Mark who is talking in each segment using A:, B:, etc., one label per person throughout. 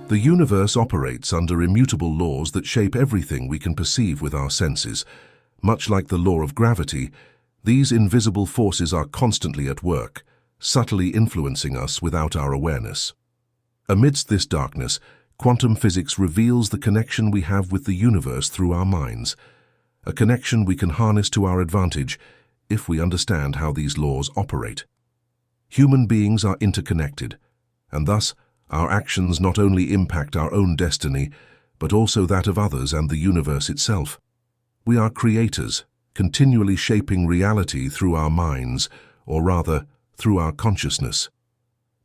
A: The universe operates under immutable laws that shape everything we can perceive with our senses. Much like the law of gravity, these invisible forces are constantly at work, subtly influencing us without our awareness. Amidst this darkness, quantum physics reveals the connection we have with the universe through our minds, a connection we can harness to our advantage if we understand how these laws operate. Human beings are interconnected, and thus our actions not only impact our own destiny, but also that of others and the universe itself. We are creators, continually shaping reality through our minds, or rather, through our consciousness.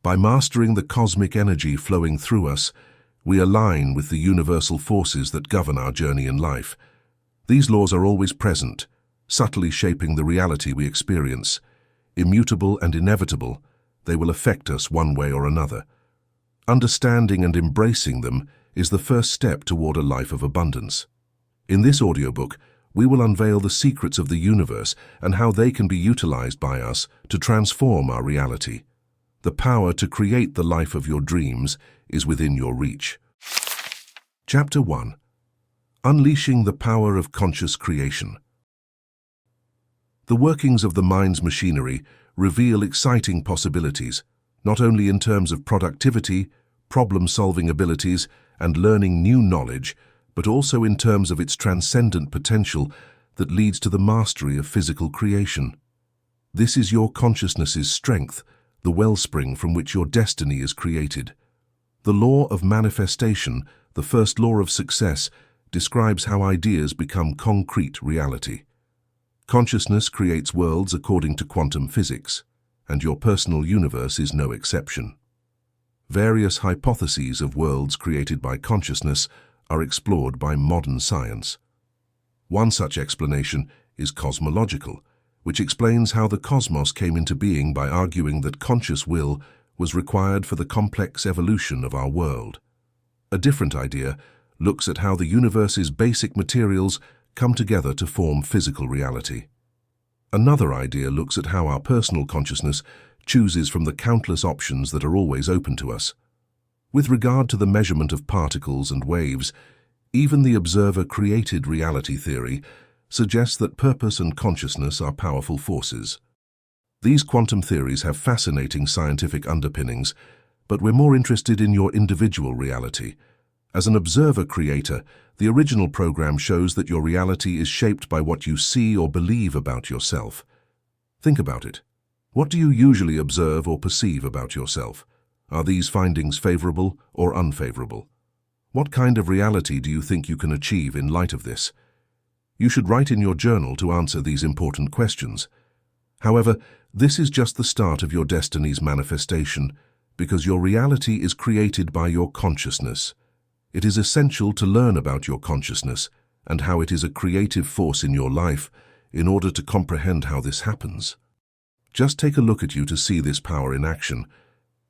A: By mastering the cosmic energy flowing through us, we align with the universal forces that govern our journey in life. These laws are always present, subtly shaping the reality we experience. Immutable and inevitable, they will affect us one way or another. Understanding and embracing them is the first step toward a life of abundance. In this audiobook, we will unveil the secrets of the universe and how they can be utilized by us to transform our reality. The power to create the life of your dreams is within your reach. Chapter 1. Unleashing the Power of Conscious Creation. The workings of the mind's machinery reveal exciting possibilities, not only in terms of productivity, problem-solving abilities, and learning new knowledge, but also in terms of its transcendent potential that leads to the mastery of physical creation. This is your consciousness's strength, the wellspring from which your destiny is created. The law of manifestation, the first law of success, describes how ideas become concrete reality. Consciousness creates worlds according to quantum physics, and your personal universe is no exception. Various hypotheses of worlds created by consciousness are explored by modern science. One such explanation is cosmological, which explains how the cosmos came into being by arguing that conscious will was required for the complex evolution of our world. A different idea looks at how the universe's basic materials come together to form physical reality. Another idea looks at how our personal consciousness chooses from the countless options that are always open to us. With regard to the measurement of particles and waves, even the observer-created reality theory suggests that purpose and consciousness are powerful forces. These quantum theories have fascinating scientific underpinnings, but we're more interested in your individual reality. As an observer-creator, the original program shows that your reality is shaped by what you see or believe about yourself. Think about it. What do you usually observe or perceive about yourself? Are these findings favorable or unfavorable? What kind of reality do you think you can achieve in light of this? You should write in your journal to answer these important questions. However, this is just the start of your destiny's manifestation, because your reality is created by your consciousness. It is essential to learn about your consciousness and how it is a creative force in your life in order to comprehend how this happens. Just take a look at you to see this power in action.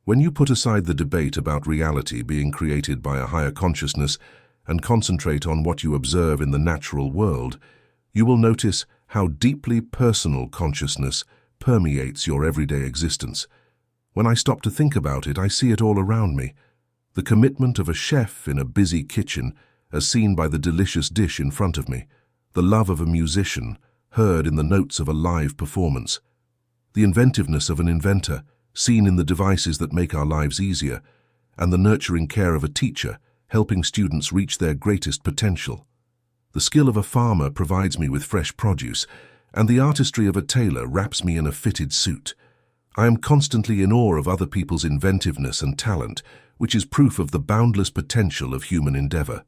A: When you put aside the debate about reality being created by a higher consciousness and concentrate on what you observe in the natural world, you will notice how deeply personal consciousness permeates your everyday existence. When I stop to think about it, I see it all around me. The commitment of a chef in a busy kitchen, as seen by the delicious dish in front of me. The love of a musician, heard in the notes of a live performance. The inventiveness of an inventor, seen in the devices that make our lives easier. And the nurturing care of a teacher, helping students reach their greatest potential. The skill of a farmer provides me with fresh produce, and the artistry of a tailor wraps me in a fitted suit. I am constantly in awe of other people's inventiveness and talent, which is proof of the boundless potential of human endeavor.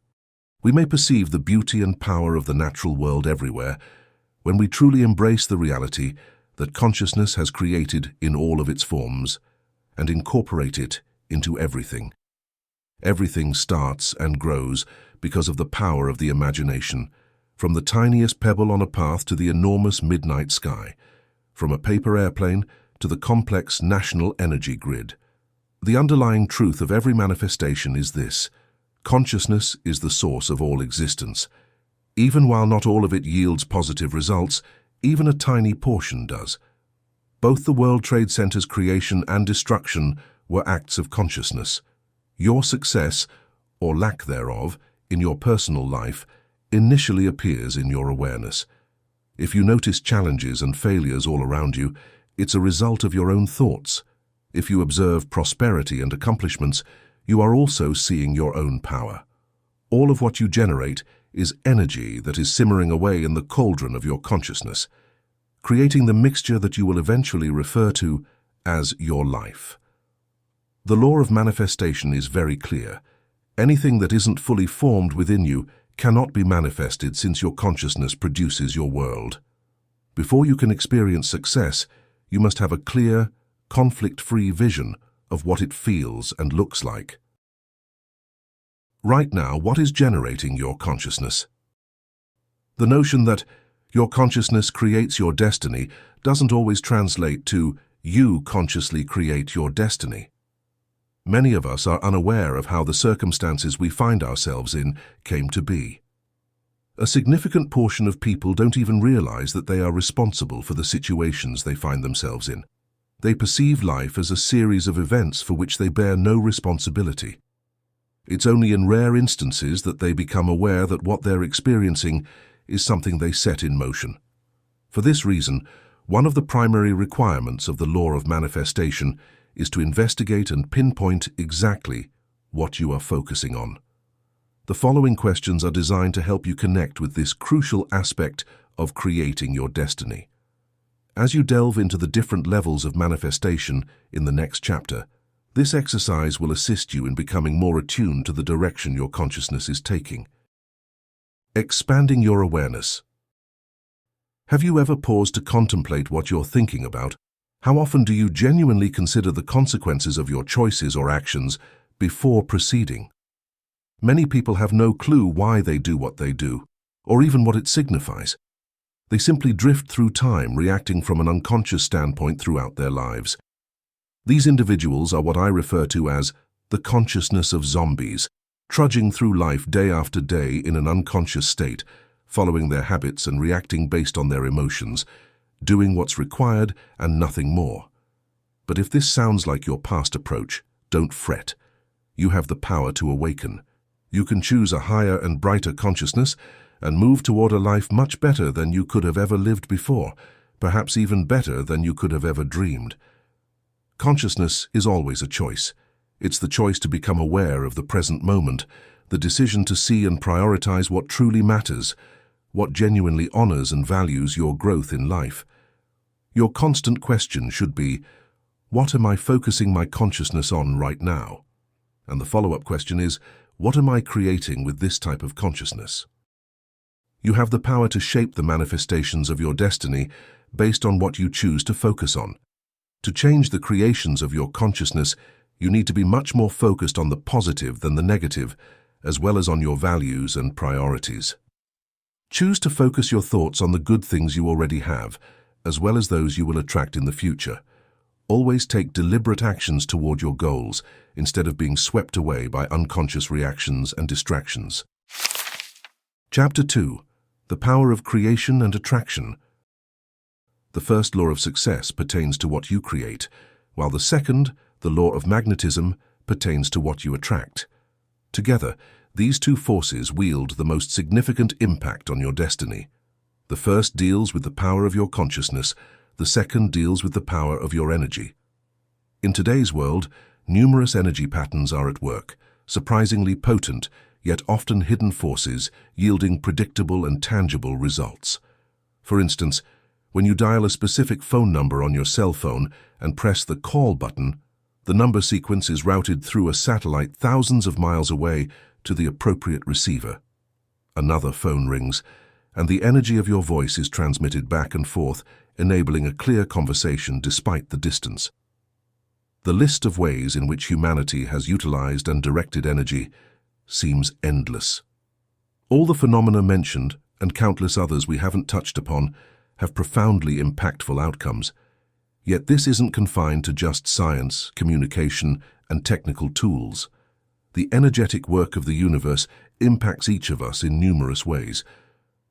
A: We may perceive the beauty and power of the natural world everywhere when we truly embrace the reality that consciousness has created in all of its forms and incorporate it into everything. Everything starts and grows because of the power of the imagination, from the tiniest pebble on a path to the enormous midnight sky, from a paper airplane to the complex national energy grid. The underlying truth of every manifestation is this: consciousness is the source of all existence. Even while not all of it yields positive results, even a tiny portion does. Both the World Trade Center's creation and destruction were acts of consciousness. Your success, or lack thereof, in your personal life, initially appears in your awareness. If you notice challenges and failures all around you, it's a result of your own thoughts. If you observe prosperity and accomplishments, you are also seeing your own power. All of what you generate is energy that is simmering away in the cauldron of your consciousness, creating the mixture that you will eventually refer to as your life. The law of manifestation is very clear. Anything that isn't fully formed within you cannot be manifested, since your consciousness produces your world. Before you can experience success, you must have a clear, conflict-free vision of what it feels and looks like. Right now, what is generating your consciousness? The notion that your consciousness creates your destiny doesn't always translate to you consciously create your destiny. Many of us are unaware of how the circumstances we find ourselves in came to be. A significant portion of people don't even realize that they are responsible for the situations they find themselves in. They perceive life as a series of events for which they bear no responsibility. It's only in rare instances that they become aware that what they're experiencing is something they set in motion. For this reason, one of the primary requirements of the law of manifestation is to investigate and pinpoint exactly what you are focusing on. The following questions are designed to help you connect with this crucial aspect of creating your destiny. As you delve into the different levels of manifestation in the next chapter, this exercise will assist you in becoming more attuned to the direction your consciousness is taking. Expanding your awareness. Have you ever paused to contemplate what you're thinking about? How often do you genuinely consider the consequences of your choices or actions before proceeding? Many people have no clue why they do what they do, or even what it signifies. They simply drift through time, reacting from an unconscious standpoint throughout their lives. These individuals are what I refer to as the consciousness of zombies, trudging through life day after day in an unconscious state, following their habits and reacting based on their emotions, doing what's required and nothing more. But if this sounds like your past approach, don't fret. You have the power to awaken. You can choose a higher and brighter consciousness and move toward a life much better than you could have ever lived before, perhaps even better than you could have ever dreamed. Consciousness is always a choice. It's the choice to become aware of the present moment, the decision to see and prioritize what truly matters, what genuinely honors and values your growth in life. Your constant question should be, what am I focusing my consciousness on right now? And the follow-up question is, what am I creating with this type of consciousness? You have the power to shape the manifestations of your destiny based on what you choose to focus on. To change the creations of your consciousness, you need to be much more focused on the positive than the negative, as well as on your values and priorities. Choose to focus your thoughts on the good things you already have, as well as those you will attract in the future. Always take deliberate actions toward your goals, instead of being swept away by unconscious reactions and distractions. Chapter 2. The Power of Creation and Attraction. The first law of success pertains to what you create, while the second, the law of magnetism, pertains to what you attract. Together, these two forces wield the most significant impact on your destiny. The first deals with the power of your consciousness, the second deals with the power of your energy. In today's world, numerous energy patterns are at work, surprisingly potent, yet often hidden forces yielding predictable and tangible results. For instance, when you dial a specific phone number on your cell phone and press the call button, the number sequence is routed through a satellite thousands of miles away to the appropriate receiver. Another phone rings, and the energy of your voice is transmitted back and forth, enabling a clear conversation despite the distance. The list of ways in which humanity has utilized and directed energy seems endless. All the phenomena mentioned, and countless others we haven't touched upon, have profoundly impactful outcomes. Yet this isn't confined to just science, communication, and technical tools. The energetic work of the universe impacts each of us in numerous ways,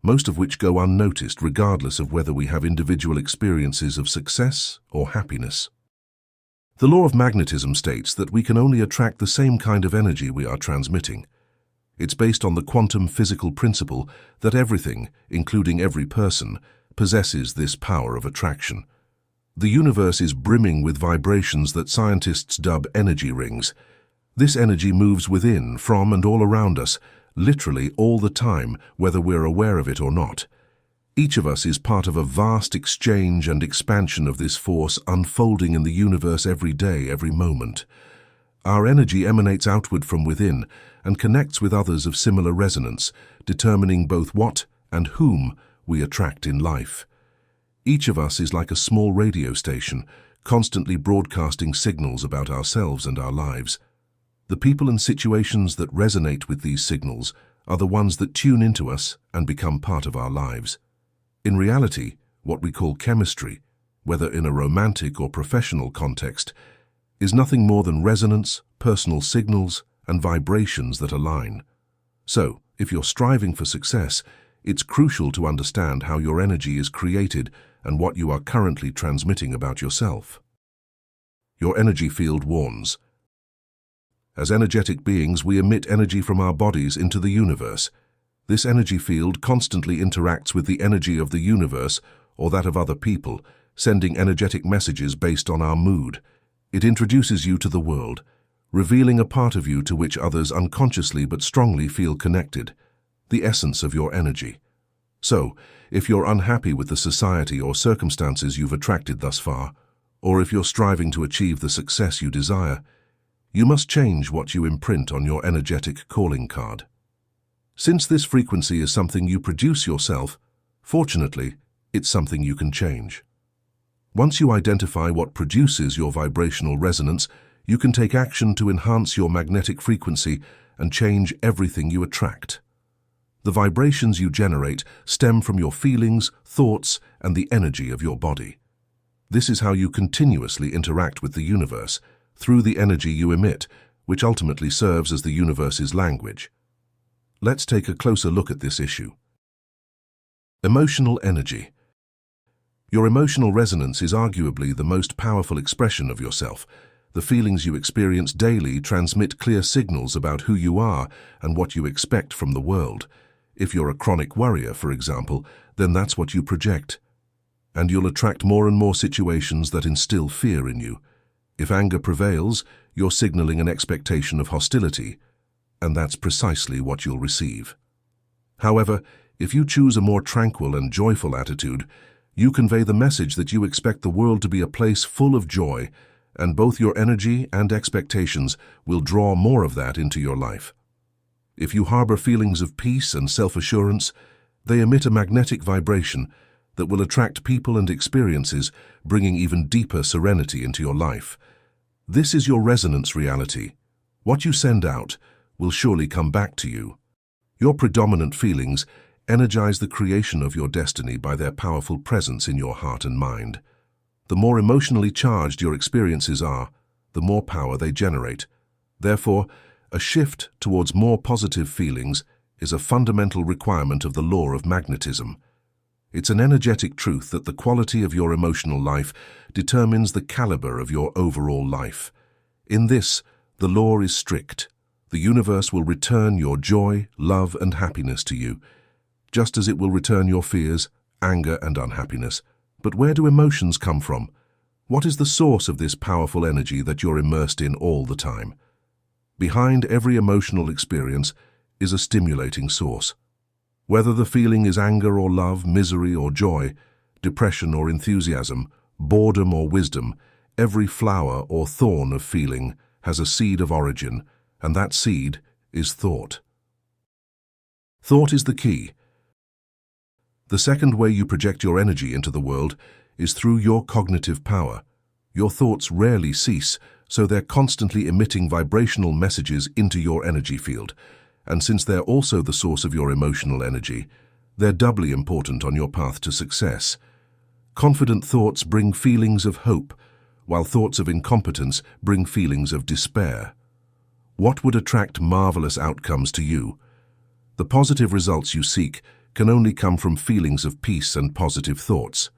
A: most of which go unnoticed regardless of whether we have individual experiences of success or happiness. The law of magnetism states that we can only attract the same kind of energy we are transmitting. It's based on the quantum physical principle that everything, including every person, possesses this power of attraction. The universe is brimming with vibrations that scientists dub energy rings. This energy moves within, from, and all around us, literally all the time, whether we're aware of it or not. Each of us is part of a vast exchange and expansion of this force unfolding in the universe every day, every moment. Our energy emanates outward from within and connects with others of similar resonance, determining both what and whom we attract in life. Each of us is like a small radio station, constantly broadcasting signals about ourselves and our lives. The people and situations that resonate with these signals are the ones that tune into us and become part of our lives. In reality, what we call chemistry, whether in a romantic or professional context, is nothing more than resonance, personal signals, and vibrations that align. So, if you're striving for success, it's crucial to understand how your energy is created and what you are currently transmitting about yourself. Your energy field warns. As energetic beings, we emit energy from our bodies into the universe. This energy field constantly interacts with the energy of the universe or that of other people, sending energetic messages based on our mood. It introduces you to the world, revealing a part of you to which others unconsciously but strongly feel connected, the essence of your energy. So, if you're unhappy with the society or circumstances you've attracted thus far, or if you're striving to achieve the success you desire, you must change what you imprint on your energetic calling card. Since this frequency is something you produce yourself, fortunately, it's something you can change. Once you identify what produces your vibrational resonance, you can take action to enhance your magnetic frequency and change everything you attract. The vibrations you generate stem from your feelings, thoughts, and the energy of your body. This is how you continuously interact with the universe, through the energy you emit, which ultimately serves as the universe's language. Let's take a closer look at this issue. Emotional energy. Your emotional resonance is arguably the most powerful expression of yourself. The feelings you experience daily transmit clear signals about who you are and what you expect from the world. If you're a chronic worrier, for example, then that's what you project. And you'll attract more and more situations that instill fear in you. If anger prevails, you're signaling an expectation of hostility, and that's precisely what you'll receive. However, if you choose a more tranquil and joyful attitude, you convey the message that you expect the world to be a place full of joy, and both your energy and expectations will draw more of that into your life. If you harbor feelings of peace and self-assurance, they emit a magnetic vibration that will attract people and experiences, bringing even deeper serenity into your life. This is your resonance reality. What you send out will surely come back to you. Your predominant feelings energize the creation of your destiny by their powerful presence in your heart and mind. The more emotionally charged your experiences are, the more power they generate. Therefore, a shift towards more positive feelings is a fundamental requirement of the law of magnetism. It's an energetic truth that the quality of your emotional life determines the caliber of your overall life. In this, the law is strict. The universe will return your joy, love, and happiness to you, just as it will return your fears, anger, and unhappiness. But where do emotions come from? What is the source of this powerful energy that you're immersed in all the time? Behind every emotional experience is a stimulating source. Whether the feeling is anger or love, misery or joy, depression or enthusiasm, boredom or wisdom, every flower or thorn of feeling has a seed of origin, and that seed is thought. Thought is the key. The second way you project your energy into the world is through your cognitive power. Your thoughts rarely cease, so they're constantly emitting vibrational messages into your energy field. And since they're also the source of your emotional energy, they're doubly important on your path to success. Confident thoughts bring feelings of hope, while thoughts of incompetence bring feelings of despair. What would attract marvelous outcomes to you? The positive results you seek can only come from feelings of peace and positive thoughts.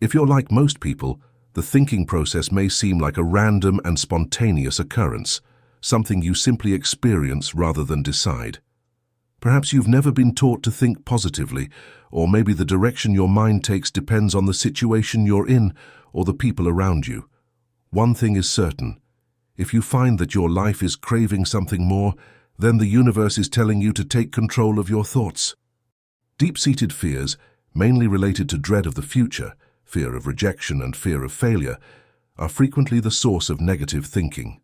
A: If you're like most people, the thinking process may seem like a random and spontaneous occurrence, something you simply experience rather than decide. Perhaps you've never been taught to think positively, or maybe the direction your mind takes depends on the situation you're in or the people around you. One thing is certain. If you find that your life is craving something more, then the universe is telling you to take control of your thoughts. Deep-seated fears, mainly related to dread of the future, fear of rejection and fear of failure, are frequently the source of negative thinking.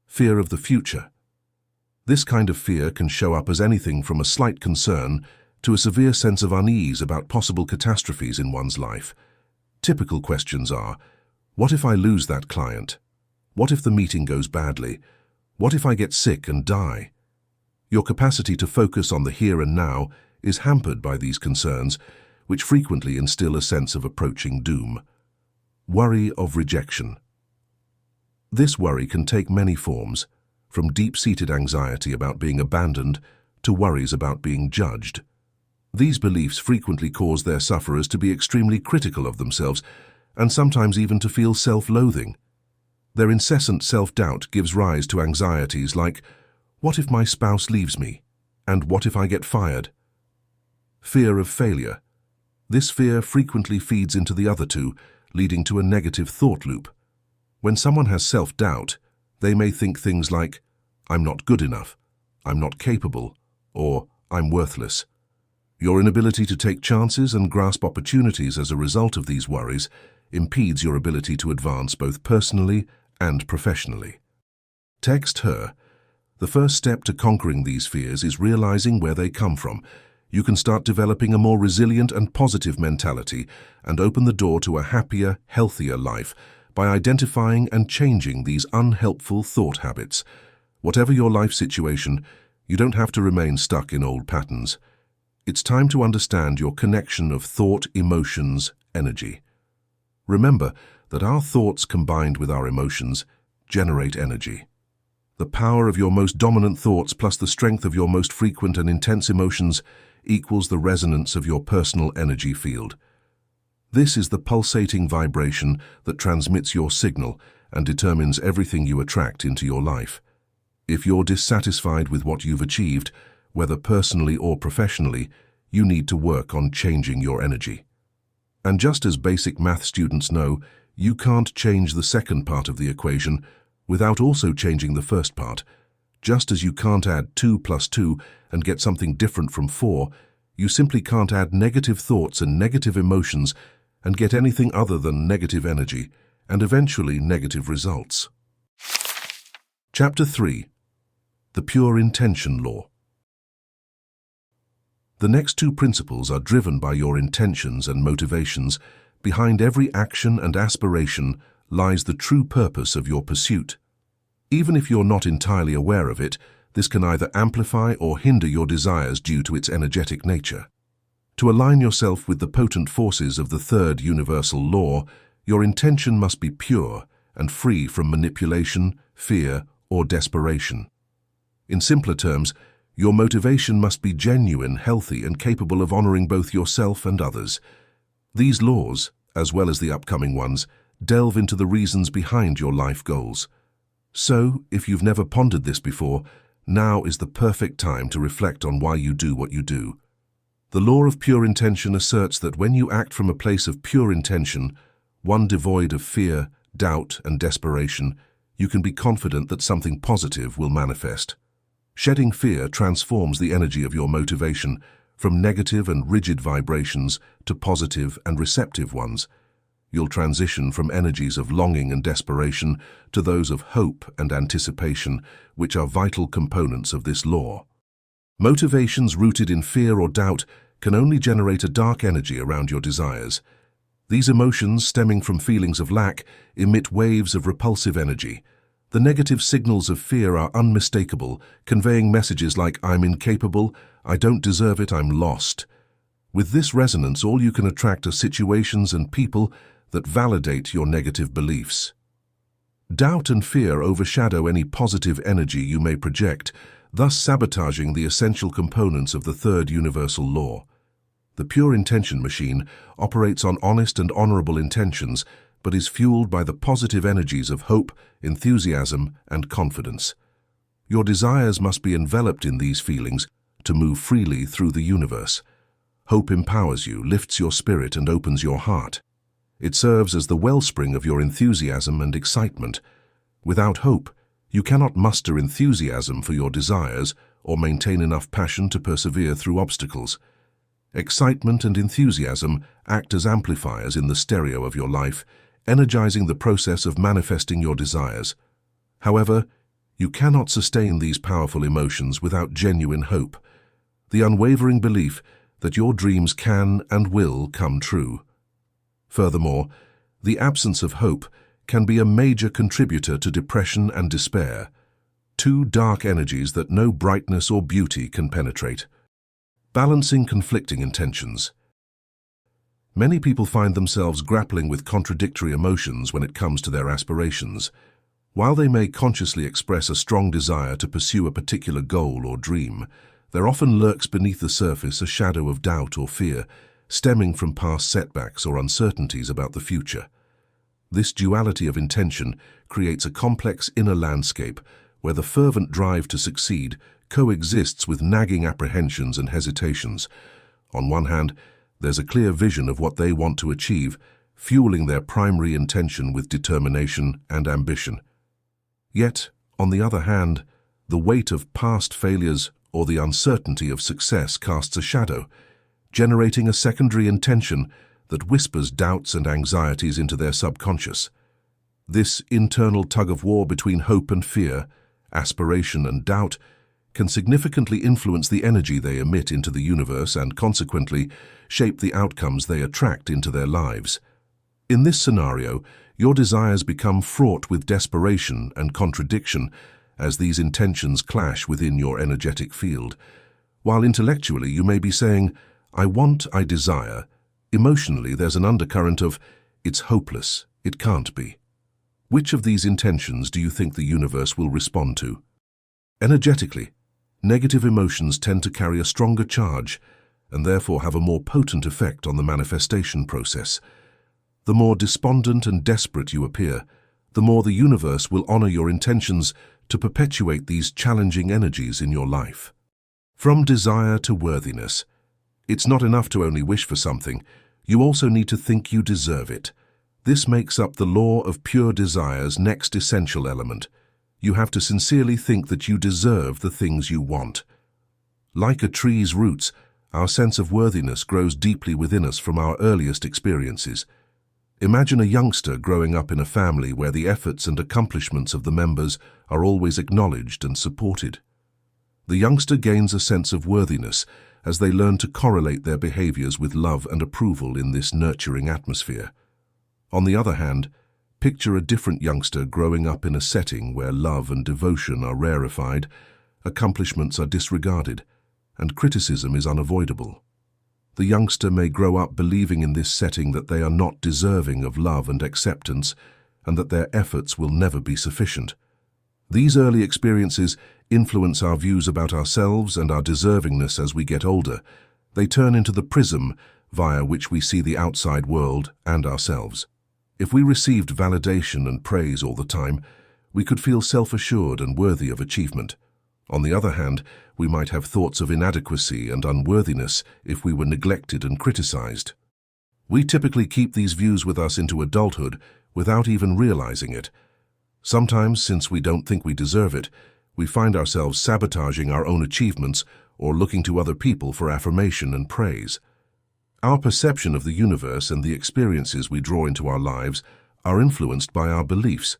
A: Fear of the future. This kind of fear can show up as anything from a slight concern to a severe sense of unease about possible catastrophes in one's life. Typical questions are, what if I lose that client? What if the meeting goes badly? What if I get sick and die? Your capacity to focus on the here and now is hampered by these concerns, which frequently instill a sense of approaching doom. Worry of rejection. This worry can take many forms, from deep-seated anxiety about being abandoned to worries about being judged. These beliefs frequently cause their sufferers to be extremely critical of themselves and sometimes even to feel self-loathing. Their incessant self-doubt gives rise to anxieties like, what if my spouse leaves me? And what if I get fired? Fear of failure. This fear frequently feeds into the other two, leading to a negative thought loop. When someone has self-doubt, they may think things like, I'm not good enough, I'm not capable, or I'm worthless. Your inability to take chances and grasp opportunities as a result of these worries impedes your ability to advance both personally and professionally. Text her. The first step to conquering these fears is realizing where they come from. You can start developing a more resilient and positive mentality and open the door to a happier, healthier life by identifying and changing these unhelpful thought habits. Whatever your life situation, you don't have to remain stuck in old patterns. It's time to understand your connection of thought, emotions, energy. Remember that our thoughts combined with our emotions generate energy. The power of your most dominant thoughts plus the strength of your most frequent and intense emotions equals the resonance of your personal energy field. This is the pulsating vibration that transmits your signal and determines everything you attract into your life. If you're dissatisfied with what you've achieved, whether personally or professionally, you need to work on changing your energy. And just as basic math students know, you can't change the second part of the equation without also changing the first part. Just as you can't add 2 plus 2 and get something different from 4, you simply can't add negative thoughts and negative emotions and get anything other than negative energy and eventually negative results. Chapter 3. The Pure Intention Law. The next two principles are driven by your intentions and motivations. Behind every action and aspiration lies the true purpose of your pursuit. Even if you're not entirely aware of it, this can either amplify or hinder your desires due to its energetic nature. To align yourself with the potent forces of the third universal law, your intention must be pure and free from manipulation, fear, or desperation. In simpler terms, your motivation must be genuine, healthy, and capable of honoring both yourself and others. These laws, as well as the upcoming ones, delve into the reasons behind your life goals. So, if you've never pondered this before, now is the perfect time to reflect on why you do what you do. The law of pure intention asserts that when you act from a place of pure intention, one devoid of fear, doubt, and desperation, you can be confident that something positive will manifest. Shedding fear transforms the energy of your motivation from negative and rigid vibrations to positive and receptive ones. You'll transition from energies of longing and desperation to those of hope and anticipation, which are vital components of this law. Motivations rooted in fear or doubt can only generate a dark energy around your desires. These emotions, stemming from feelings of lack, emit waves of repulsive energy. The negative signals of fear are unmistakable, conveying messages like I'm incapable, I don't deserve it, I'm lost. With this resonance, all you can attract are situations and people that validate your negative beliefs. Doubt and fear overshadow any positive energy you may project, thus sabotaging the essential components of the third universal law. The pure intention machine operates on honest and honorable intentions, but is fueled by the positive energies of hope, enthusiasm, and confidence. Your desires must be enveloped in these feelings to move freely through the universe. Hope empowers you, lifts your spirit, and opens your heart. It serves as the wellspring of your enthusiasm and excitement. Without hope, you cannot muster enthusiasm for your desires or maintain enough passion to persevere through obstacles. Excitement and enthusiasm act as amplifiers in the stereo of your life, energizing the process of manifesting your desires. However, you cannot sustain these powerful emotions without genuine hope, the unwavering belief that your dreams can and will come true. Furthermore, the absence of hope can be a major contributor to depression and despair, two dark energies that no brightness or beauty can penetrate. Balancing conflicting intentions. Many people find themselves grappling with contradictory emotions when it comes to their aspirations. While they may consciously express a strong desire to pursue a particular goal or dream, there often lurks beneath the surface a shadow of doubt or fear, stemming from past setbacks or uncertainties about the future. This duality of intention creates a complex inner landscape where the fervent drive to succeed coexists with nagging apprehensions and hesitations. On one hand, there's a clear vision of what they want to achieve, fueling their primary intention with determination and ambition. Yet, on the other hand, the weight of past failures or the uncertainty of success casts a shadow, generating a secondary intention that whispers doubts and anxieties into their subconscious. This internal tug-of-war between hope and fear, aspiration and doubt, can significantly influence the energy they emit into the universe and consequently shape the outcomes they attract into their lives. In this scenario, your desires become fraught with desperation and contradiction as these intentions clash within your energetic field. While intellectually you may be saying, "I want, I desire," emotionally there's an undercurrent of, "It's hopeless, it can't be." Which of these intentions do you think the universe will respond to? Energetically, negative emotions tend to carry a stronger charge and therefore have a more potent effect on the manifestation process. The more despondent and desperate you appear, the more the universe will honor your intentions to perpetuate these challenging energies in your life. From desire to worthiness. It's not enough to only wish for something, you also need to think you deserve it. This makes up the law of pure desire's next essential element. You have to sincerely think that you deserve the things you want. Like a tree's roots, our sense of worthiness grows deeply within us from our earliest experiences. Imagine a youngster growing up in a family where the efforts and accomplishments of the members are always acknowledged and supported. The youngster gains a sense of worthiness as they learn to correlate their behaviors with love and approval in this nurturing atmosphere. On the other hand, picture a different youngster growing up in a setting where love and devotion are rarefied, accomplishments are disregarded, and criticism is unavoidable. The youngster may grow up believing in this setting that they are not deserving of love and acceptance, and that their efforts will never be sufficient. These early experiences influence our views about ourselves and our deservingness as we get older. They turn into the prism via which we see the outside world and ourselves. If we received validation and praise all the time, we could feel self-assured and worthy of achievement. On the other hand, we might have thoughts of inadequacy and unworthiness if we were neglected and criticized. We typically keep these views with us into adulthood without even realizing it. Sometimes, since we don't think we deserve it, we find ourselves sabotaging our own achievements or looking to other people for affirmation and praise. Our perception of the universe and the experiences we draw into our lives are influenced by our beliefs.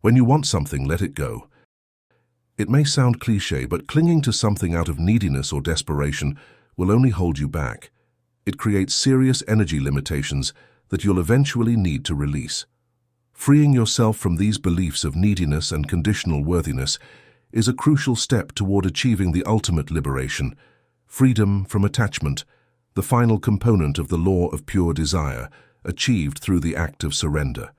A: When you want something, let it go. It may sound cliché, but clinging to something out of neediness or desperation will only hold you back. It creates serious energy limitations that you'll eventually need to release. Freeing yourself from these beliefs of neediness and conditional worthiness is a crucial step toward achieving the ultimate liberation, freedom from attachment, the final component of the law of pure desire, achieved through the act of surrender.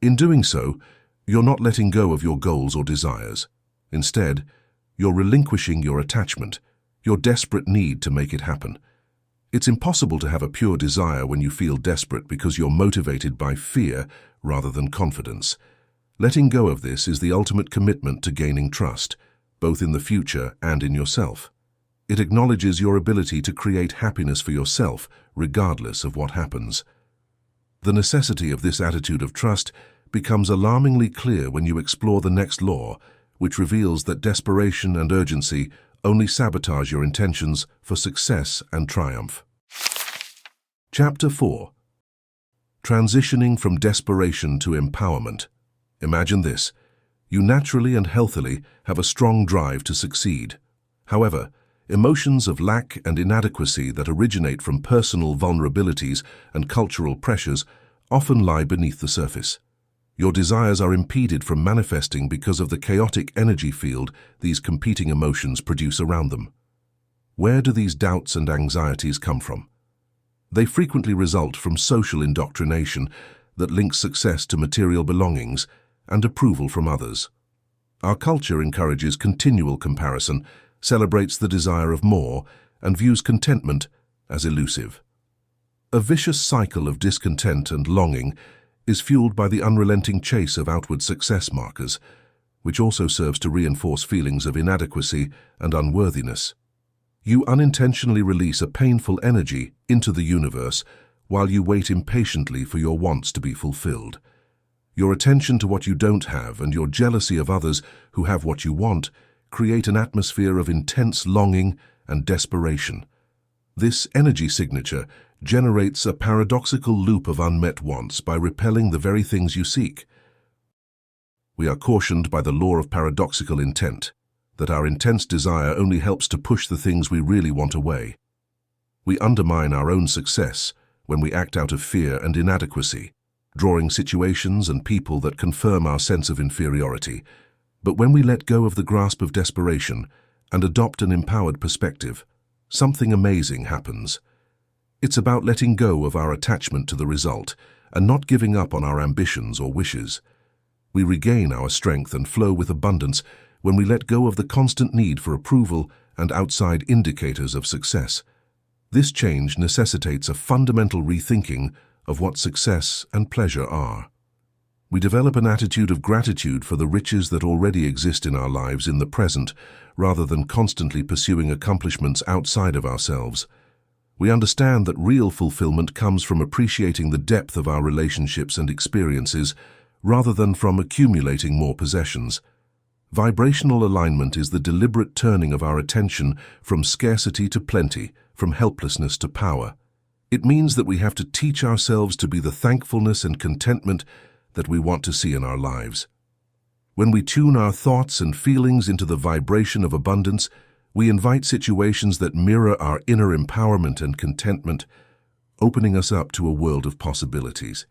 A: In doing so, you're not letting go of your goals or desires. Instead, you're relinquishing your attachment, your desperate need to make it happen. It's impossible to have a pure desire when you feel desperate because you're motivated by fear rather than confidence. Letting go of this is the ultimate commitment to gaining trust, both in the future and in yourself. It acknowledges your ability to create happiness for yourself, regardless of what happens. The necessity of this attitude of trust becomes alarmingly clear when you explore the next law, which reveals that desperation and urgency only sabotage your intentions for success and triumph. Chapter 4. Transitioning from desperation to empowerment. Imagine this. You naturally and healthily have a strong drive to succeed. However, emotions of lack and inadequacy that originate from personal vulnerabilities and cultural pressures often lie beneath the surface. Your desires are impeded from manifesting because of the chaotic energy field these competing emotions produce around them. Where do these doubts and anxieties come from? They frequently result from social indoctrination that links success to material belongings and approval from others. Our culture encourages continual comparison, celebrates the desire of more, and views contentment as elusive. A vicious cycle of discontent and longing is fueled by the unrelenting chase of outward success markers, which also serves to reinforce feelings of inadequacy and unworthiness. You unintentionally release a painful energy into the universe while you wait impatiently for your wants to be fulfilled. Your attention to what you don't have and your jealousy of others who have what you want create an atmosphere of intense longing and desperation. This energy signature generates a paradoxical loop of unmet wants by repelling the very things you seek. We are cautioned by the law of paradoxical intent, that our intense desire only helps to push the things we really want away. We undermine our own success when we act out of fear and inadequacy, drawing situations and people that confirm our sense of inferiority. But when we let go of the grasp of desperation and adopt an empowered perspective, something amazing happens. It's about letting go of our attachment to the result and not giving up on our ambitions or wishes. We regain our strength and flow with abundance when we let go of the constant need for approval and outside indicators of success. This change necessitates a fundamental rethinking of what success and pleasure are. We develop an attitude of gratitude for the riches that already exist in our lives in the present, rather than constantly pursuing accomplishments outside of ourselves. We understand that real fulfillment comes from appreciating the depth of our relationships and experiences, rather than from accumulating more possessions. Vibrational alignment is the deliberate turning of our attention from scarcity to plenty, from helplessness to power. It means that we have to teach ourselves to be the thankfulness and contentment that we want to see in our lives. When we tune our thoughts and feelings into the vibration of abundance, we invite situations that mirror our inner empowerment and contentment, opening us up to a world of possibilities.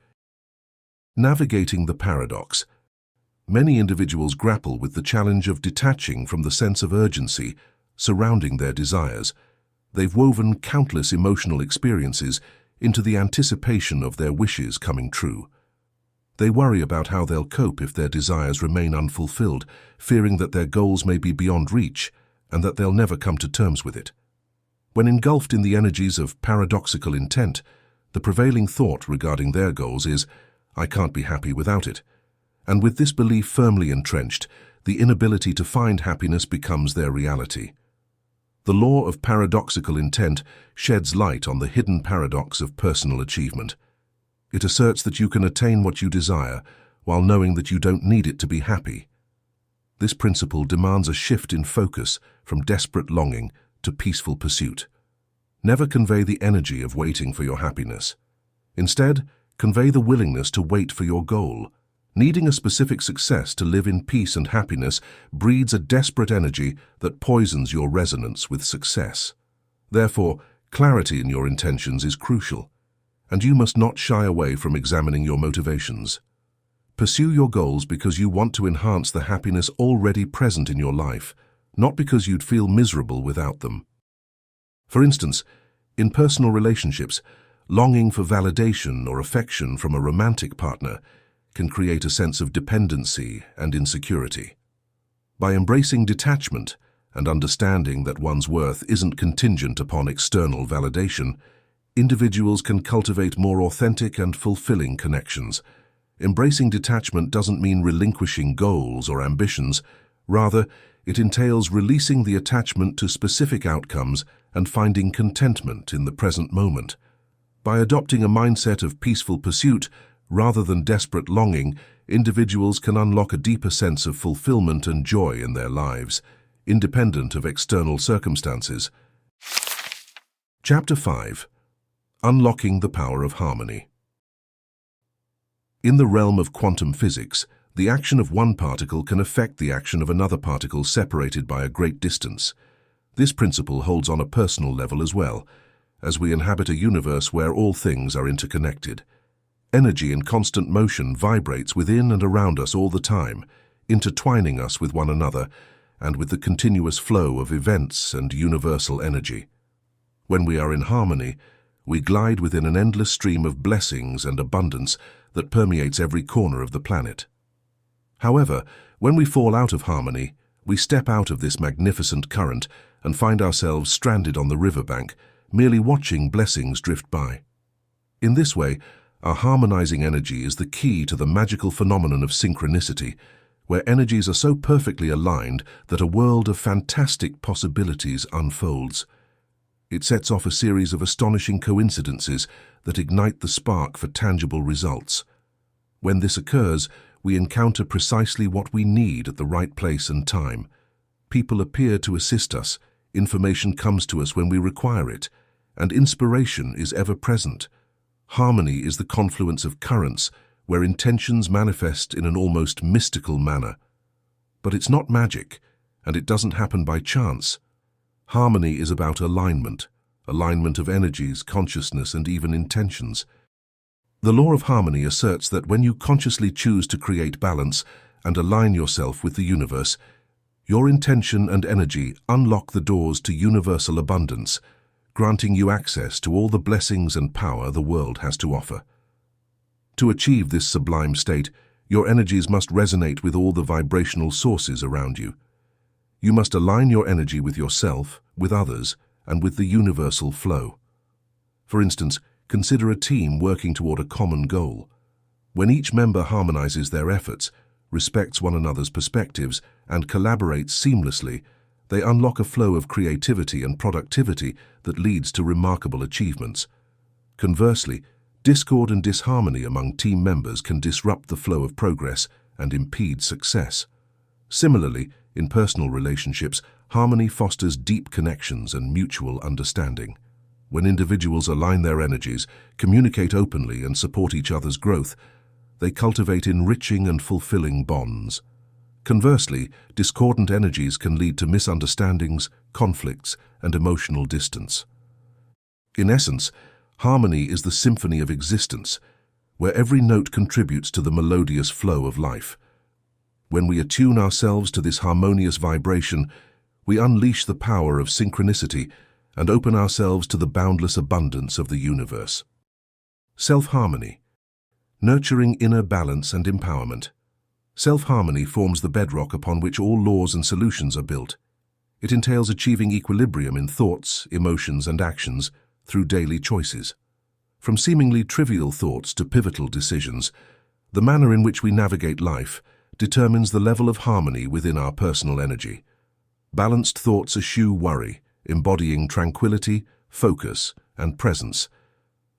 A: Navigating the paradox. Many individuals grapple with the challenge of detaching from the sense of urgency surrounding their desires. They've woven countless emotional experiences into the anticipation of their wishes coming true. They worry about how they'll cope if their desires remain unfulfilled, fearing that their goals may be beyond reach and that they'll never come to terms with it. When engulfed in the energies of paradoxical intent, the prevailing thought regarding their goals is, "I can't be happy without it." And with this belief firmly entrenched, the inability to find happiness becomes their reality. The law of paradoxical intent sheds light on the hidden paradox of personal achievement. It asserts that you can attain what you desire while knowing that you don't need it to be happy. This principle demands a shift in focus from desperate longing to peaceful pursuit. Never convey the energy of waiting for your happiness. Instead, convey the willingness to wait for your goal. Needing a specific success to live in peace and happiness breeds a desperate energy that poisons your resonance with success. Therefore, clarity in your intentions is crucial, and you must not shy away from examining your motivations. Pursue your goals because you want to enhance the happiness already present in your life, not because you'd feel miserable without them. For instance, in personal relationships, longing for validation or affection from a romantic partner can create a sense of dependency and insecurity. By embracing detachment and understanding that one's worth isn't contingent upon external validation, individuals can cultivate more authentic and fulfilling connections. Embracing detachment doesn't mean relinquishing goals or ambitions. Rather, It entails releasing the attachment to specific outcomes and finding contentment in the present moment. By adopting a mindset of peaceful pursuit rather than desperate longing, individuals can unlock a deeper sense of fulfillment and joy in their lives, independent of external circumstances. Chapter 5. Unlocking the Power of Harmony. In the realm of quantum physics, the action of one particle can affect the action of another particle separated by a great distance. This principle holds on a personal level as well, as we inhabit a universe where all things are interconnected. Energy in constant motion vibrates within and around us all the time, intertwining us with one another and with the continuous flow of events and universal energy. When we are in harmony, we glide within an endless stream of blessings and abundance that permeates every corner of the planet. However, when we fall out of harmony, we step out of this magnificent current and find ourselves stranded on the riverbank, merely watching blessings drift by. In this way, our harmonizing energy is the key to the magical phenomenon of synchronicity, where energies are so perfectly aligned that a world of fantastic possibilities unfolds. It sets off a series of astonishing coincidences that ignite the spark for tangible results. When this occurs, we encounter precisely what we need at the right place and time. People appear to assist us, information comes to us when we require it, and inspiration is ever present. Harmony is the confluence of currents where intentions manifest in an almost mystical manner. But it's not magic, and it doesn't happen by chance. Harmony is about alignment of energies, consciousness, and even intentions. The law of harmony asserts that when you consciously choose to create balance and align yourself with the universe, your intention and energy unlock the doors to universal abundance, granting you access to all the blessings and power the world has to offer. To achieve this sublime state, your energies must resonate with all the vibrational sources around you. You must align your energy with yourself, with others, and with the universal flow. For instance, consider a team working toward a common goal. When each member harmonizes their efforts, respects one another's perspectives, and collaborates seamlessly, they unlock a flow of creativity and productivity that leads to remarkable achievements. Conversely, discord and disharmony among team members can disrupt the flow of progress and impede success. Similarly, in personal relationships, harmony fosters deep connections and mutual understanding. When individuals align their energies, communicate openly, and support each other's growth, they cultivate enriching and fulfilling bonds. Conversely, discordant energies can lead to misunderstandings, conflicts, and emotional distance. In essence, harmony is the symphony of existence, where every note contributes to the melodious flow of life. When we attune ourselves to this harmonious vibration, we unleash the power of synchronicity and open ourselves to the boundless abundance of the universe. Self-harmony. Nurturing inner balance and empowerment. Self-harmony forms the bedrock upon which all laws and solutions are built. It entails achieving equilibrium in thoughts, emotions, and actions through daily choices. From seemingly trivial thoughts to pivotal decisions, the manner in which we navigate life determines the level of harmony within our personal energy. Balanced thoughts eschew worry, embodying tranquility, focus, and presence.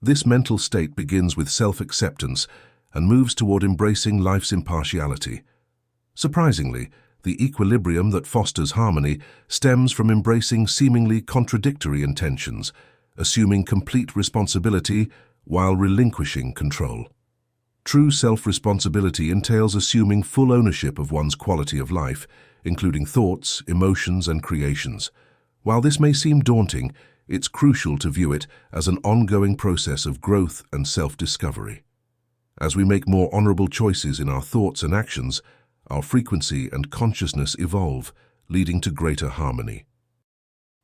A: This mental state begins with self-acceptance and moves toward embracing life's impartiality. Surprisingly, the equilibrium that fosters harmony stems from embracing seemingly contradictory intentions, assuming complete responsibility while relinquishing control. True self-responsibility entails assuming full ownership of one's quality of life, including thoughts, emotions, and creations. While this may seem daunting, it's crucial to view it as an ongoing process of growth and self-discovery. As we make more honorable choices in our thoughts and actions, our frequency and consciousness evolve, leading to greater harmony.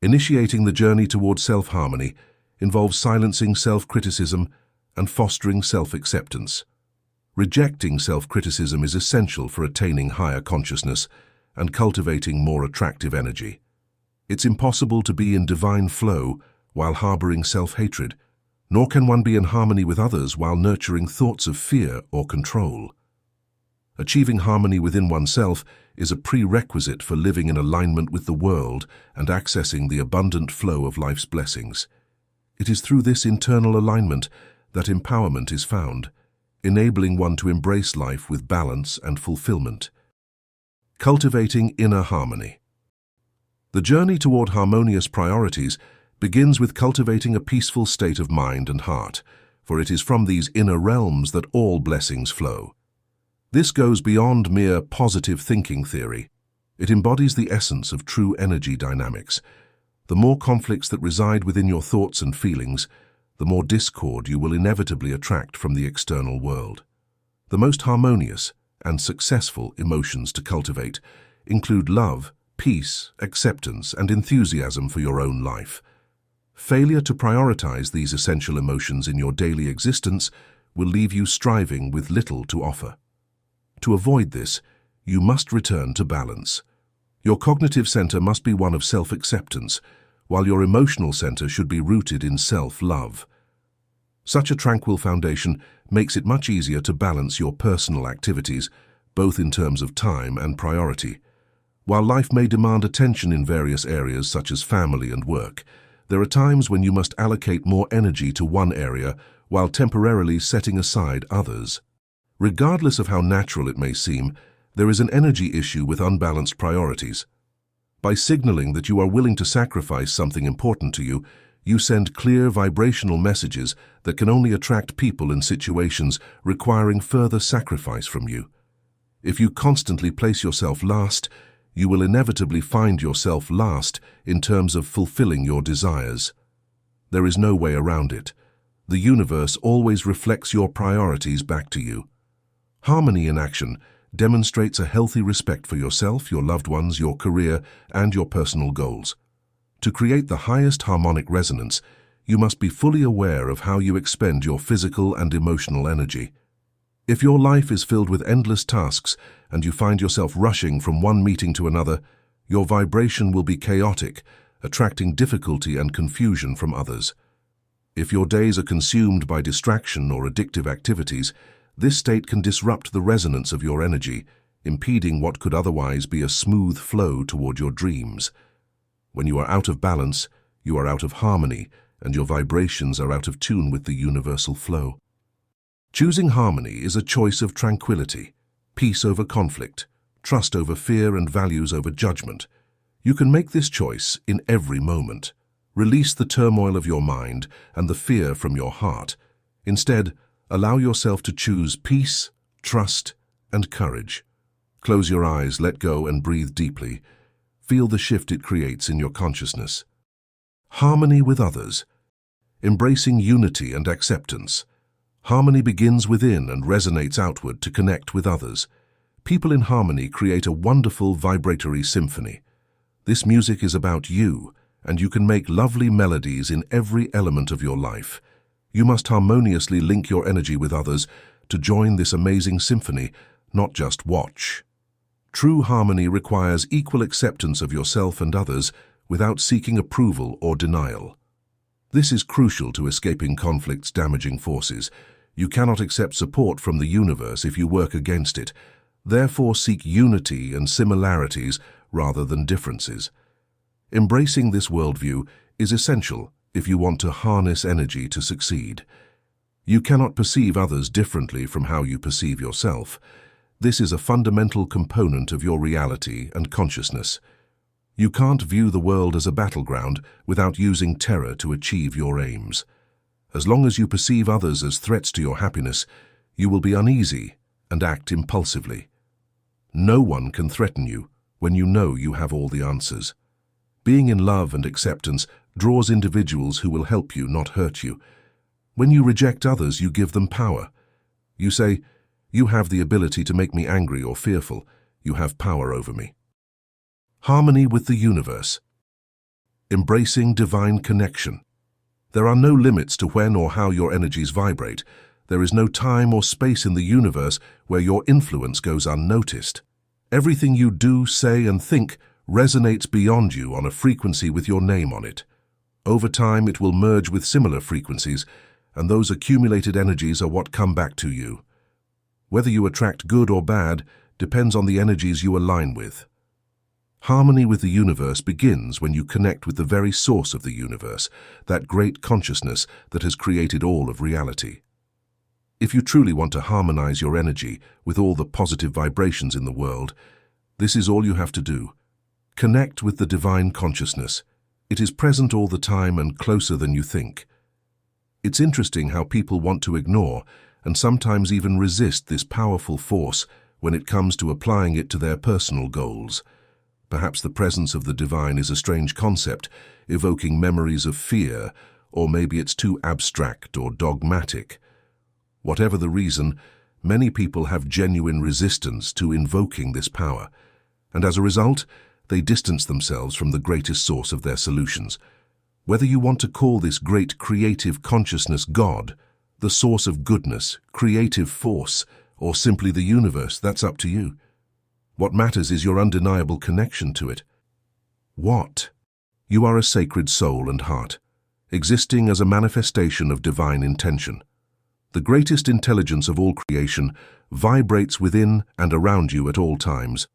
A: Initiating the journey toward self-harmony involves silencing self-criticism and fostering self-acceptance. Rejecting self-criticism is essential for attaining higher consciousness and cultivating more attractive energy. It's impossible to be in divine flow while harboring self-hatred, nor can one be in harmony with others while nurturing thoughts of fear or control. Achieving harmony within oneself is a prerequisite for living in alignment with the world and accessing the abundant flow of life's blessings. It is through this internal alignment that empowerment is found, enabling one to embrace life with balance and fulfillment. Cultivating inner harmony. The journey toward harmonious priorities begins with cultivating a peaceful state of mind and heart, for it is from these inner realms that all blessings flow. This goes beyond mere positive thinking theory. It embodies the essence of true energy dynamics. The more conflicts that reside within your thoughts and feelings, the more discord you will inevitably attract from the external world. The most harmonious and successful emotions to cultivate include love, peace, acceptance, and enthusiasm for your own life. Failure to prioritize these essential emotions in your daily existence will leave you striving with little to offer. To avoid this, you must return to balance. Your cognitive center must be one of self-acceptance, while your emotional center should be rooted in self-love. Such a tranquil foundation makes it much easier to balance your personal activities, both in terms of time and priority. While life may demand attention in various areas such as family and work, there are times when you must allocate more energy to one area while temporarily setting aside others. Regardless of how natural it may seem, there is an energy issue with unbalanced priorities. By signaling that you are willing to sacrifice something important to you, you send clear vibrational messages that can only attract people and situations requiring further sacrifice from you. If you constantly place yourself last, you will inevitably find yourself last in terms of fulfilling your desires. There is no way around it. The universe always reflects your priorities back to you. Harmony in action demonstrates a healthy respect for yourself, your loved ones, your career, and your personal goals. To create the highest harmonic resonance, you must be fully aware of how you expend your physical and emotional energy. If your life is filled with endless tasks and you find yourself rushing from one meeting to another, your vibration will be chaotic, attracting difficulty and confusion from others. If your days are consumed by distraction or addictive activities, this state can disrupt the resonance of your energy, impeding what could otherwise be a smooth flow toward your dreams. When you are out of balance, you are out of harmony, and your vibrations are out of tune with the universal flow. Choosing harmony is a choice of tranquility, peace over conflict, trust over fear, and values over judgment. You can make this choice in every moment. Release the turmoil of your mind and the fear from your heart. Instead, allow yourself to choose peace, trust, and courage. Close your eyes, let go, and breathe deeply. Feel the shift it creates in your consciousness. Harmony with others. Embracing unity and acceptance. Harmony begins within and resonates outward to connect with others. People in harmony create a wonderful vibratory symphony. This music is about you, and you can make lovely melodies in every element of your life. You must harmoniously link your energy with others to join this amazing symphony, not just watch. True harmony requires equal acceptance of yourself and others without seeking approval or denial. This is crucial to escaping conflict's damaging forces. You cannot accept support from the universe if you work against it. Therefore, seek unity and similarities rather than differences. Embracing this worldview is essential if you want to harness energy to succeed. You cannot perceive others differently from how you perceive yourself. This is a fundamental component of your reality and consciousness. You can't view the world as a battleground without using terror to achieve your aims. As long as you perceive others as threats to your happiness, you will be uneasy and act impulsively. No one can threaten you when you know you have all the answers. Being in love and acceptance draws individuals who will help you, not hurt you. When you reject others, you give them power. You say, "You have the ability to make me angry or fearful. You have power over me." Harmony with the universe. Embracing divine connection. There are no limits to when or how your energies vibrate. There is no time or space in the universe where your influence goes unnoticed. Everything you do, say, and think resonates beyond you on a frequency with your name on it. Over time, it will merge with similar frequencies, and those accumulated energies are what come back to you. Whether you attract good or bad depends on the energies you align with. Harmony with the universe begins when you connect with the very source of the universe, that great consciousness that has created all of reality. If you truly want to harmonize your energy with all the positive vibrations in the world, this is all you have to do. Connect with the divine consciousness. It is present all the time and closer than you think. It's interesting how people want to ignore and sometimes even resist this powerful force when it comes to applying it to their personal goals. Perhaps the presence of the divine is a strange concept, evoking memories of fear, or maybe it's too abstract or dogmatic. Whatever the reason, many people have genuine resistance to invoking this power, and as a result, they distance themselves from the greatest source of their solutions. Whether you want to call this great creative consciousness God, the source of goodness, creative force, or simply the universe, that's up to you. What matters is your undeniable connection to it. What? You are a sacred soul and heart, existing as a manifestation of divine intention. The greatest intelligence of all creation vibrates within and around you at all times.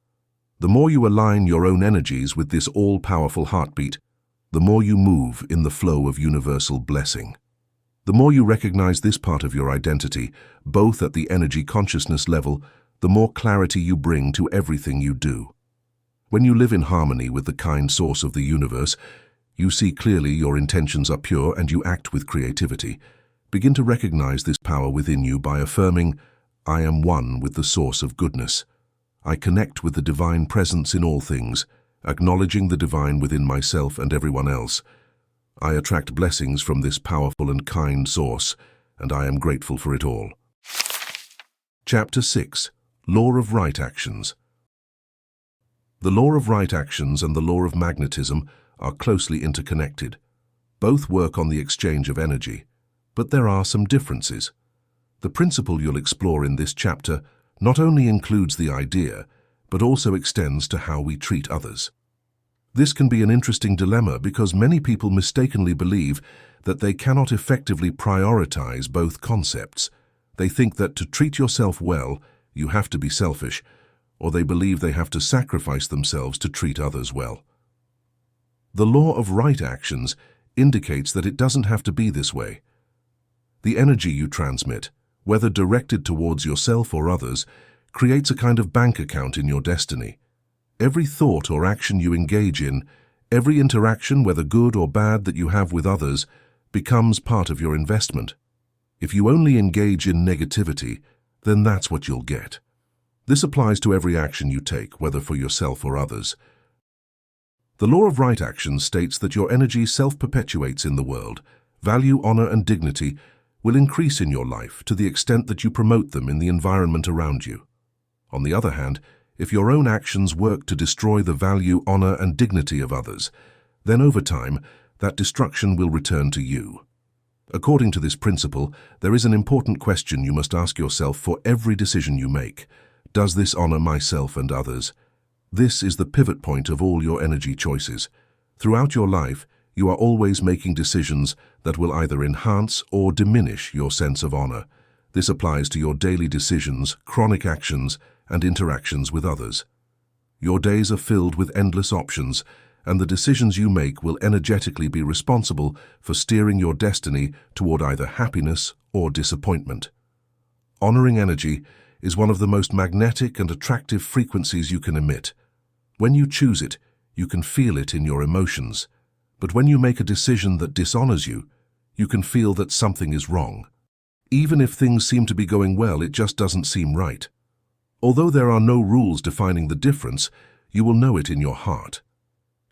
A: The more you align your own energies with this all-powerful heartbeat, the more you move in the flow of universal blessing. The more you recognize this part of your identity, both at the energy consciousness level, the more clarity you bring to everything you do. When you live in harmony with the kind source of the universe, you see clearly your intentions are pure and you act with creativity. Begin to recognize this power within you by affirming, I am one with the source of goodness. I connect with the divine presence in all things, acknowledging the divine within myself and everyone else. I attract blessings from this powerful and kind source, and I am grateful for it all. Chapter 6. Law of Right Actions. The law of right actions and the law of magnetism are closely interconnected. Both work on the exchange of energy, but there are some differences. The principle you'll explore in this chapter not only includes the idea, but also extends to how we treat others. This can be an interesting dilemma because many people mistakenly believe that they cannot effectively prioritize both concepts. They think that to treat yourself well, you have to be selfish, or they believe they have to sacrifice themselves to treat others well. The law of right actions indicates that it doesn't have to be this way. The energy you transmit, whether directed towards yourself or others, creates a kind of bank account in your destiny. Every thought or action you engage in, every interaction, whether good or bad, that you have with others, becomes part of your investment. If you only engage in negativity, then that's what you'll get. This applies to every action you take, whether for yourself or others. The law of right actions states that your energy self-perpetuates in the world. Value, honor, and dignity will increase in your life to the extent that you promote them in the environment around you. On the other hand, if your own actions work to destroy the value, honor, and dignity of others, then over time, that destruction will return to you. According to this principle, there is an important question you must ask yourself for every decision you make. Does this honor myself and others? This is the pivot point of all your energy choices. Throughout your life, you are always making decisions that will either enhance or diminish your sense of honor. This applies to your daily decisions, chronic actions, and interactions with others. Your days are filled with endless options, and the decisions you make will energetically be responsible for steering your destiny toward either happiness or disappointment. Honoring energy is one of the most magnetic and attractive frequencies you can emit. When you choose it, you can feel it in your emotions. But when you make a decision that dishonors you, you can feel that something is wrong. Even if things seem to be going well, it just doesn't seem right. Although there are no rules defining the difference, you will know it in your heart.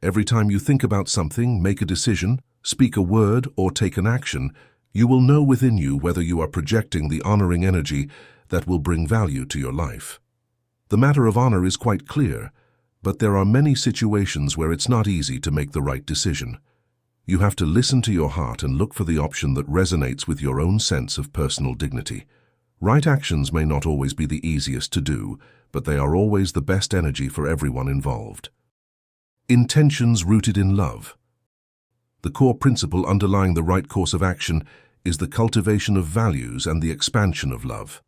A: Every time you think about something, make a decision, speak a word, or take an action, you will know within you whether you are projecting the honoring energy that will bring value to your life. The matter of honor is quite clear, but there are many situations where it's not easy to make the right decision. You have to listen to your heart and look for the option that resonates with your own sense of personal dignity. Right actions may not always be the easiest to do, but they are always the best energy for everyone involved. Intentions rooted in love. The core principle underlying the right course of action is the cultivation of values and the expansion of love.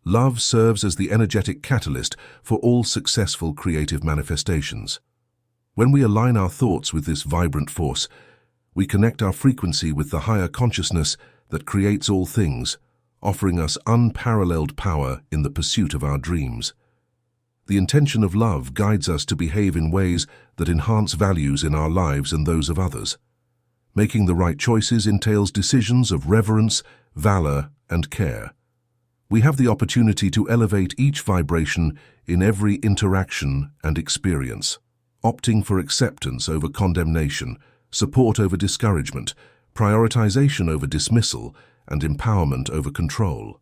A: Love serves as the energetic catalyst for all successful creative manifestations. When we align our thoughts with this vibrant force, we connect our frequency with the higher consciousness that creates all things, offering us unparalleled power in the pursuit of our dreams. The intention of love guides us to behave in ways that enhance values in our lives and those of others. Making the right choices entails decisions of reverence, valor, and care. We have the opportunity to elevate each vibration in every interaction and experience, opting for acceptance over condemnation, support over discouragement, prioritization over dismissal, and empowerment over control.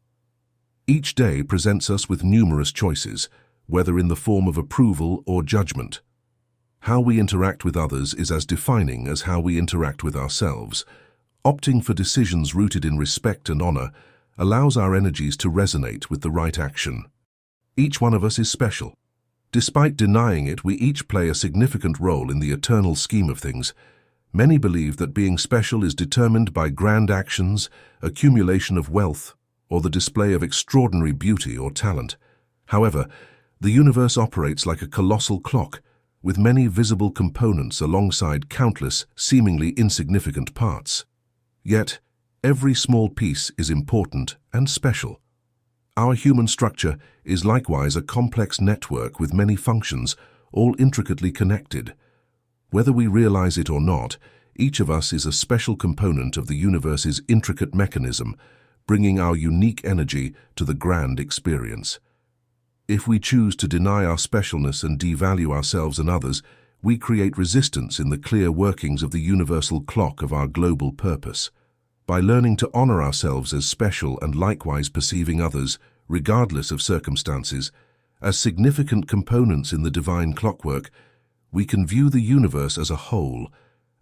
A: Each day presents us with numerous choices, whether in the form of approval or judgment. How we interact with others is as defining as how we interact with ourselves. Opting for decisions rooted in respect and honor allows our energies to resonate with the right action. Each one of us is special. Despite denying it, we each play a significant role in the eternal scheme of things. Many believe that being special is determined by grand actions, accumulation of wealth, or the display of extraordinary beauty or talent. However, the universe operates like a colossal clock, with many visible components alongside countless, seemingly insignificant parts. Yet, every small piece is important and special. Our human structure is likewise a complex network with many functions, all intricately connected. Whether we realize it or not, each of us is a special component of the universe's intricate mechanism, bringing our unique energy to the grand experience. If we choose to deny our specialness and devalue ourselves and others, we create resistance in the clear workings of the universal clock of our global purpose. By learning to honor ourselves as special and likewise perceiving others, regardless of circumstances, as significant components in the divine clockwork, we can view the universe as a whole,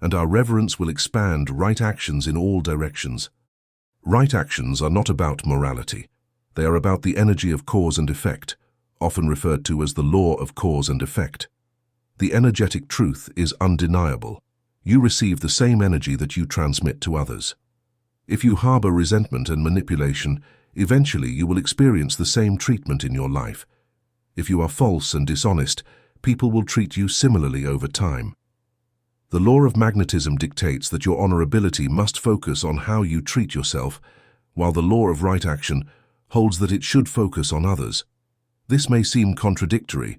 A: and our reverence will expand right actions in all directions. Right actions are not about morality. They are about the energy of cause and effect, often referred to as the law of cause and effect. The energetic truth is undeniable. You receive the same energy that you transmit to others. If you harbor resentment and manipulation, eventually you will experience the same treatment in your life. If you are false and dishonest, people will treat you similarly over time. The law of magnetism dictates that your honorability must focus on how you treat yourself, while the law of right action holds that it should focus on others. This may seem contradictory,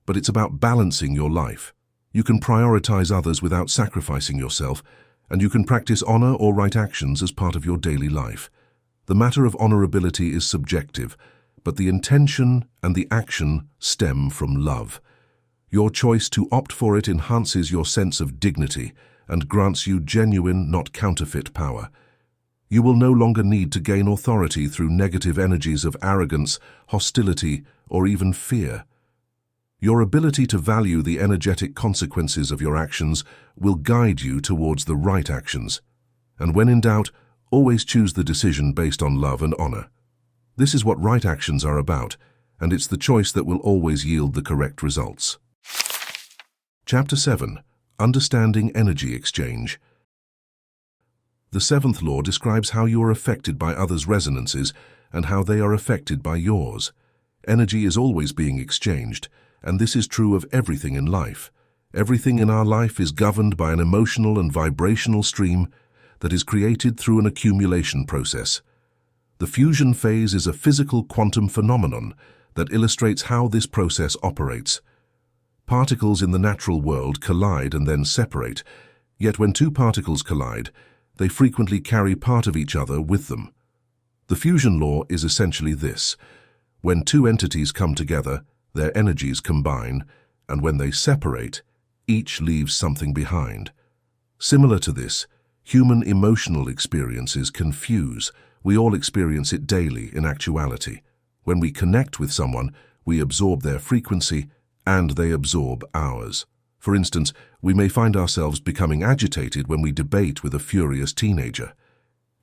A: but it's about balancing your life. You can prioritize others without sacrificing yourself, and you can practice honor or right actions as part of your daily life. The matter of honorability is subjective, but the intention and the action stem from love. Your choice to opt for it enhances your sense of dignity and grants you genuine, not counterfeit power. You will no longer need to gain authority through negative energies of arrogance, hostility, or even fear. Your ability to value the energetic consequences of your actions will guide you towards the right actions. And when in doubt, always choose the decision based on love and honor. This is what right actions are about, and it's the choice that will always yield the correct results. Chapter 7. Understanding Energy Exchange. The seventh law describes how you are affected by others' resonances and how they are affected by yours. Energy is always being exchanged, and this is true of everything in life. Everything in our life is governed by an emotional and vibrational stream that is created through an accumulation process. The fusion phase is a physical quantum phenomenon that illustrates how this process operates. Particles in the natural world collide and then separate, yet when two particles collide, they frequently carry part of each other with them. The fusion law is essentially this: when two entities come together, their energies combine, and when they separate, each leaves something behind. Similar to this, human emotional experiences can fuse. We all experience it daily in actuality. When we connect with someone, we absorb their frequency, and they absorb ours. For instance, we may find ourselves becoming agitated when we debate with a furious teenager.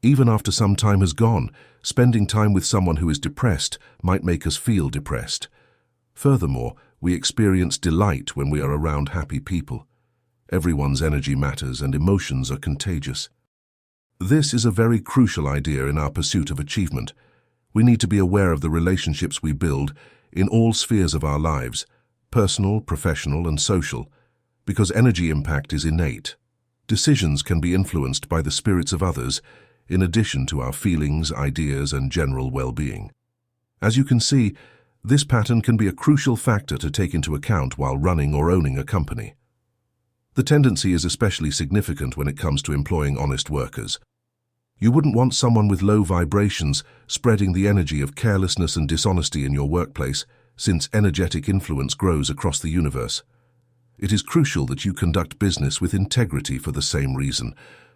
A: Even after some time has gone, spending time with someone who is depressed might make us feel depressed. Furthermore, we experience delight when we are around happy people. Everyone's energy matters and emotions are contagious. This is a very crucial idea in our pursuit of achievement. We need to be aware of the relationships we build in all spheres of our lives, personal, professional, and social, because energy impact is innate. Decisions can be influenced by the spirits of others, in addition to our feelings, ideas, and general well-being. As you can see, this pattern can be a crucial factor to take into account while running or owning a company. The tendency is especially significant when it comes to employing honest workers. You wouldn't want someone with low vibrations spreading the energy of carelessness and dishonesty in your workplace, since energetic influence grows across the universe. It is crucial that you conduct business with integrity for the same reason.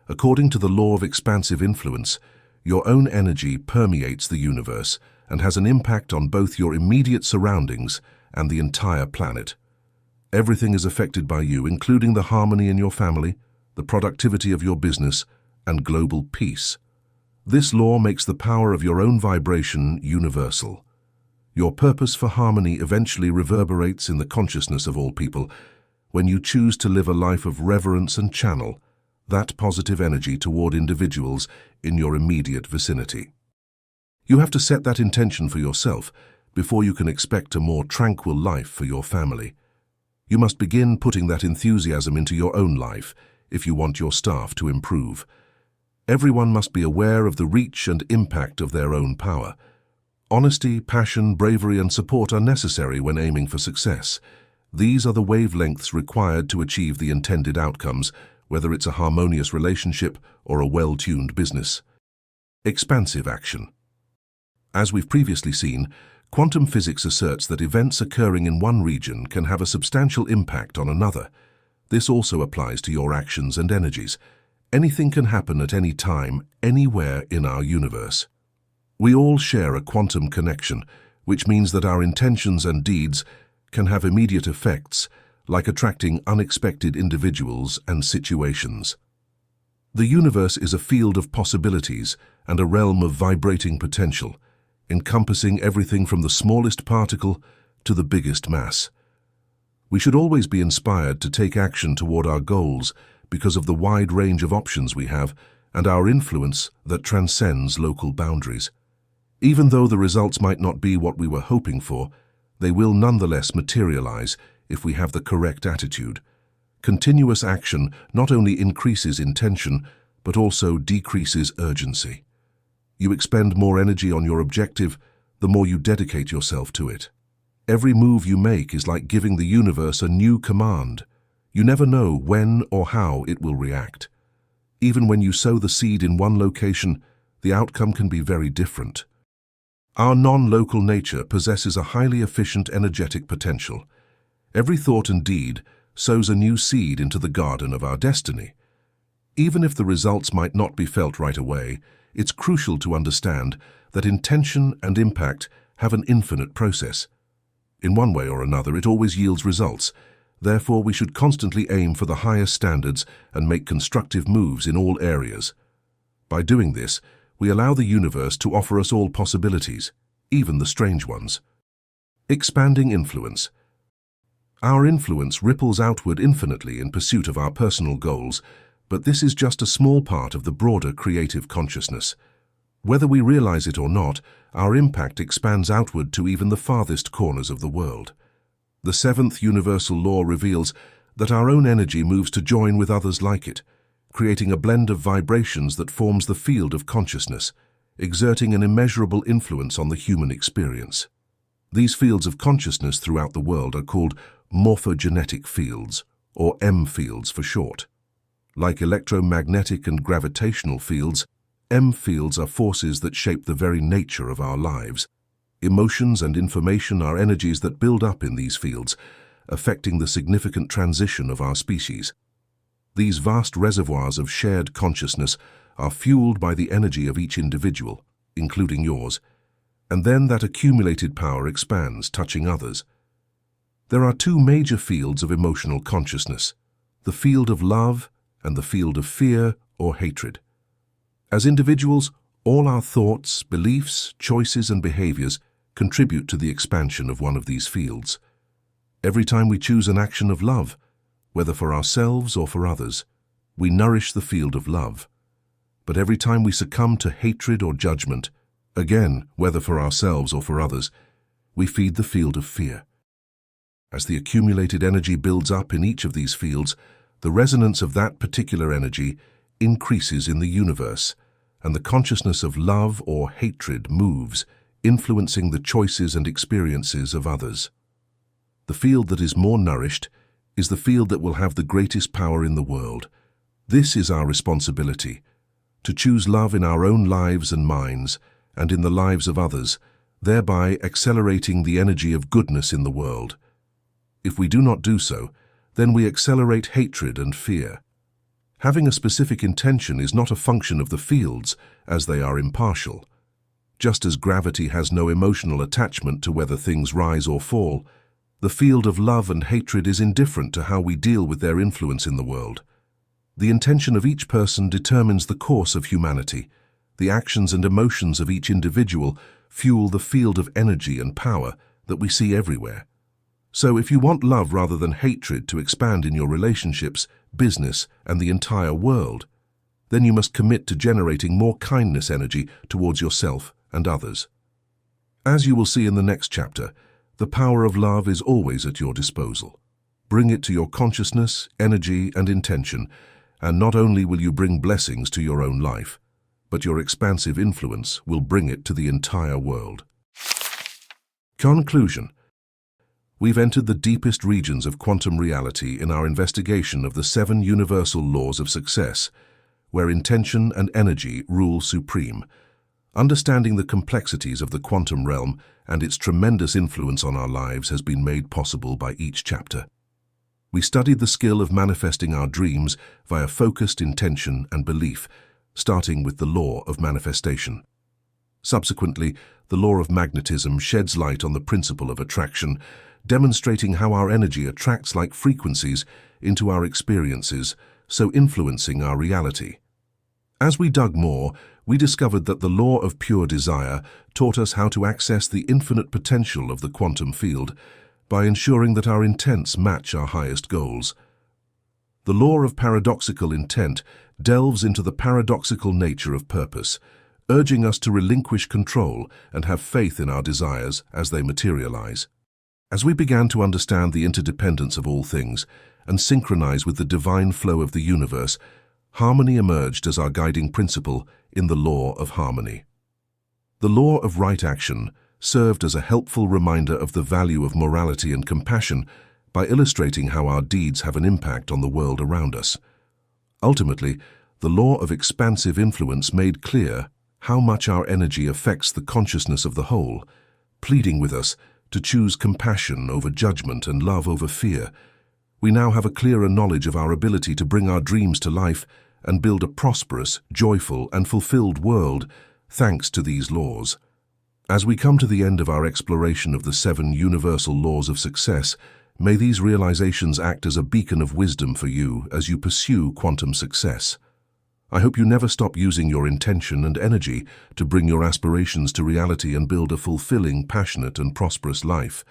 A: According to the law of expansive influence, your own energy permeates the universe and has an impact on both your immediate surroundings and the entire planet. Everything is affected by you, including the harmony in your family, the productivity of your business, and global peace. This law makes the power of your own vibration universal. Your purpose for harmony eventually reverberates in the consciousness of all people when you choose to live a life of reverence and channel that positive energy toward individuals in your immediate vicinity. You have to set that intention for yourself before you can expect a more tranquil life for your family. You must begin putting that enthusiasm into your own life if you want your staff to improve. Everyone must be aware of the reach and impact of their own power. Honesty, passion, bravery, and support are necessary when aiming for success. These are the wavelengths required to achieve the intended outcomes, whether it's a harmonious relationship or a well-tuned business. Expansive action. As we've previously seen, quantum physics asserts that events occurring in one region can have a substantial impact on another. This also applies to your actions and energies. Anything can happen at any time, anywhere in our universe. We all share a quantum connection, which means that our intentions and deeds can have immediate effects, like attracting unexpected individuals and situations. The universe is a field of possibilities and a realm of vibrating potential, encompassing everything from the smallest particle to the biggest mass. We should always be inspired to take action toward our goals because of the wide range of options we have and our influence that transcends local boundaries. Even though the results might not be what we were hoping for, they will nonetheless materialize if we have the correct attitude. Continuous action not only increases intention, but also decreases urgency. You expend more energy on your objective, the more you dedicate yourself to it. Every move you make is like giving the universe a new command. You never know when or how it will react. Even when you sow the seed in one location, the outcome can be very different. Our non-local nature possesses a highly efficient energetic potential. Every thought and deed sows a new seed into the garden of our destiny. Even if the results might not be felt right away, it's crucial to understand that intention and impact have an infinite process. In one way or another, it always yields results. Therefore, we should constantly aim for the highest standards and make constructive moves in all areas. By doing this, we allow the universe to offer us all possibilities, even the strange ones. Expanding influence. Our influence ripples outward infinitely in pursuit of our personal goals, but this is just a small part of the broader creative consciousness. Whether we realize it or not, our impact expands outward to even the farthest corners of the world. The seventh universal law reveals that our own energy moves to join with others like it, creating a blend of vibrations that forms the field of consciousness, exerting an immeasurable influence on the human experience. These fields of consciousness throughout the world are called morphogenetic fields, or M fields for short. Like electromagnetic and gravitational fields, M fields are forces that shape the very nature of our lives. Emotions and information are energies that build up in these fields, affecting the significant transition of our species. These vast reservoirs of shared consciousness are fueled by the energy of each individual, including yours, and then that accumulated power expands, touching others. There are two major fields of emotional consciousness, the field of love and the field of fear or hatred. As individuals, all our thoughts, beliefs, choices, and behaviors contribute to the expansion of one of these fields. Every time we choose an action of love, whether for ourselves or for others, we nourish the field of love. But every time we succumb to hatred or judgment, Again, whether for ourselves or for others, we feed the field of fear. As the accumulated energy builds up in each of these fields, the resonance of that particular energy increases in the universe, and the consciousness of love or hatred moves, influencing the choices and experiences of others. The field that is more nourished is the field that will have the greatest power in the world. This is our responsibility, to choose love in our own lives and minds, and in the lives of others, thereby accelerating the energy of goodness in the world. If we do not do so, then we accelerate hatred and fear. Having a specific intention is not a function of the fields, as they are impartial. Just as gravity has no emotional attachment to whether things rise or fall, the field of love and hatred is indifferent to how we deal with their influence in the world. The intention of each person determines the course of humanity. The actions and emotions of each individual fuel the field of energy and power that we see everywhere. So if you want love rather than hatred to expand in your relationships, business, and the entire world, then you must commit to generating more kindness energy towards yourself and others. As you will see in the next chapter, the power of love is always at your disposal. Bring it to your consciousness, energy, and intention, and not only will you bring blessings to your own life, but your expansive influence will bring it to the entire world. Conclusion. We've entered the deepest regions of quantum reality in our investigation of the 7 universal laws of success, where intention and energy rule supreme. Understanding the complexities of the quantum realm and its tremendous influence on our lives has been made possible by each chapter. We studied the skill of manifesting our dreams via focused intention and belief, starting with the law of manifestation. Subsequently, the law of magnetism sheds light on the principle of attraction, demonstrating how our energy attracts like frequencies into our experiences, so influencing our reality. As we dug more, we discovered that the law of pure desire taught us how to access the infinite potential of the quantum field by ensuring that our intents match our highest goals. The law of paradoxical intent delves into the paradoxical nature of purpose, urging us to relinquish control and have faith in our desires as they materialize. As we began to understand the interdependence of all things and synchronize with the divine flow of the universe, harmony emerged as our guiding principle in the law of harmony. The law of right action served as a helpful reminder of the value of morality and compassion by illustrating how our deeds have an impact on the world around us. Ultimately, the law of expansive influence made clear how much our energy affects the consciousness of the whole, pleading with us to choose compassion over judgment and love over fear. We now have a clearer knowledge of our ability to bring our dreams to life and build a prosperous, joyful, and fulfilled world thanks to these laws. As we come to the end of our exploration of the 7 universal laws of success, may these realizations act as a beacon of wisdom for you as you pursue quantum success. I hope you never stop using your intention and energy to bring your aspirations to reality and build a fulfilling, passionate, and prosperous life.